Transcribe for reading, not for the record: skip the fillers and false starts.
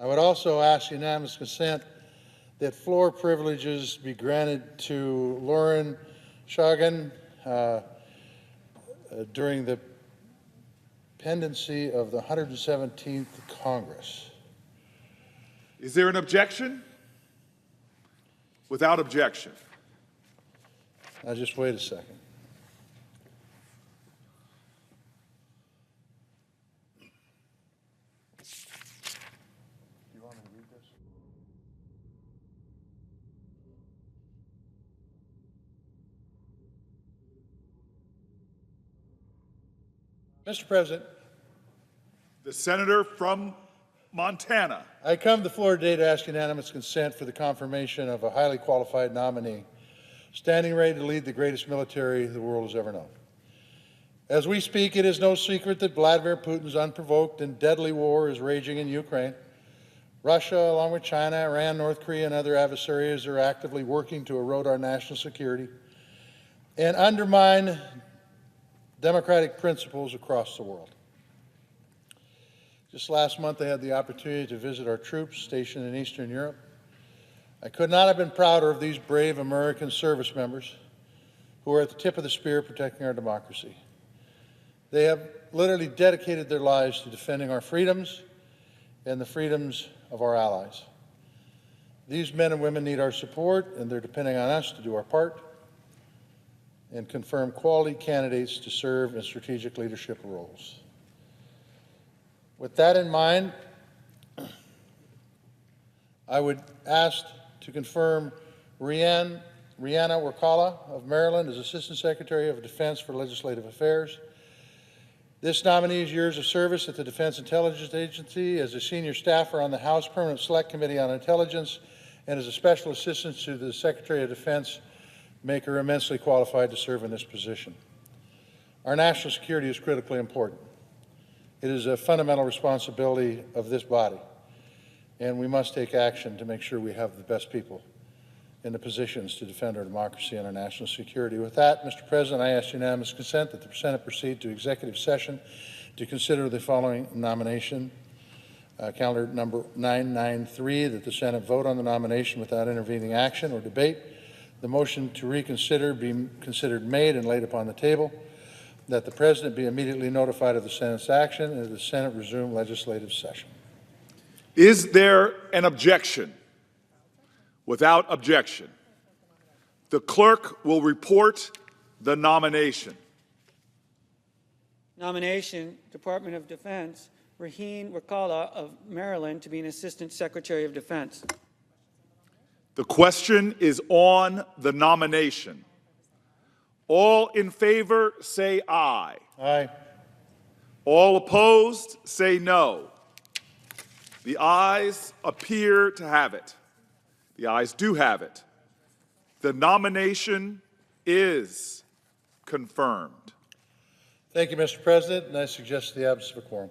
I would also ask unanimous consent that floor privileges be granted to Lauren Schagen during the pendency of the 117th Congress. Is there an objection? Without objection. Now just wait a second. Do you want me to read this? Mr. President, The senator from Montana. I come to the floor today to ask unanimous consent for the confirmation of a highly qualified nominee, standing ready to lead the greatest military the world has ever known. As we speak, it is no secret that Vladimir Putin's unprovoked and deadly war is raging in Ukraine. Russia, along with China, Iran, North Korea, and other adversaries are actively working to erode our national security and undermine democratic principles across the world. Just last month, I had the opportunity to visit our troops stationed in Eastern Europe. I could not have been prouder of these brave American service members who are at the tip of the spear protecting our democracy. They have literally dedicated their lives to defending our freedoms and the freedoms of our allies. These men and women need our support, and they're depending on us to do our part and confirm quality candidates to serve in strategic leadership roles. With that in mind, I would ask to confirm Rihanna Wakala of Maryland as Assistant Secretary of Defense for Legislative Affairs. This nominee's years of service at the Defense Intelligence Agency as a senior staffer on the House Permanent Select Committee on Intelligence and as a special assistant to the Secretary of Defense make her immensely qualified to serve in this position. Our national security is critically important. It is a fundamental responsibility of this body, and we must take action to make sure we have the best people in the positions to defend our democracy and our national security. With that, Mr. President, I ask unanimous consent that the Senate proceed to executive session to consider the following nomination. Calendar number 993, that the Senate vote on the nomination without intervening action or debate. The motion to reconsider be considered made and laid upon the table. That the President be immediately notified of the Senate's action and that the Senate resume legislative session. Is there an objection? Without objection. The clerk will report the nomination. Nomination, Department of Defense, Rihanna Wakala of Maryland to be an Assistant Secretary of Defense. The question is on the nomination. All in favor, say aye. Aye. All opposed, say no. The ayes appear to have it. The ayes do have it. The nomination is confirmed. Thank you, Mr. President, and I suggest the absence of a quorum.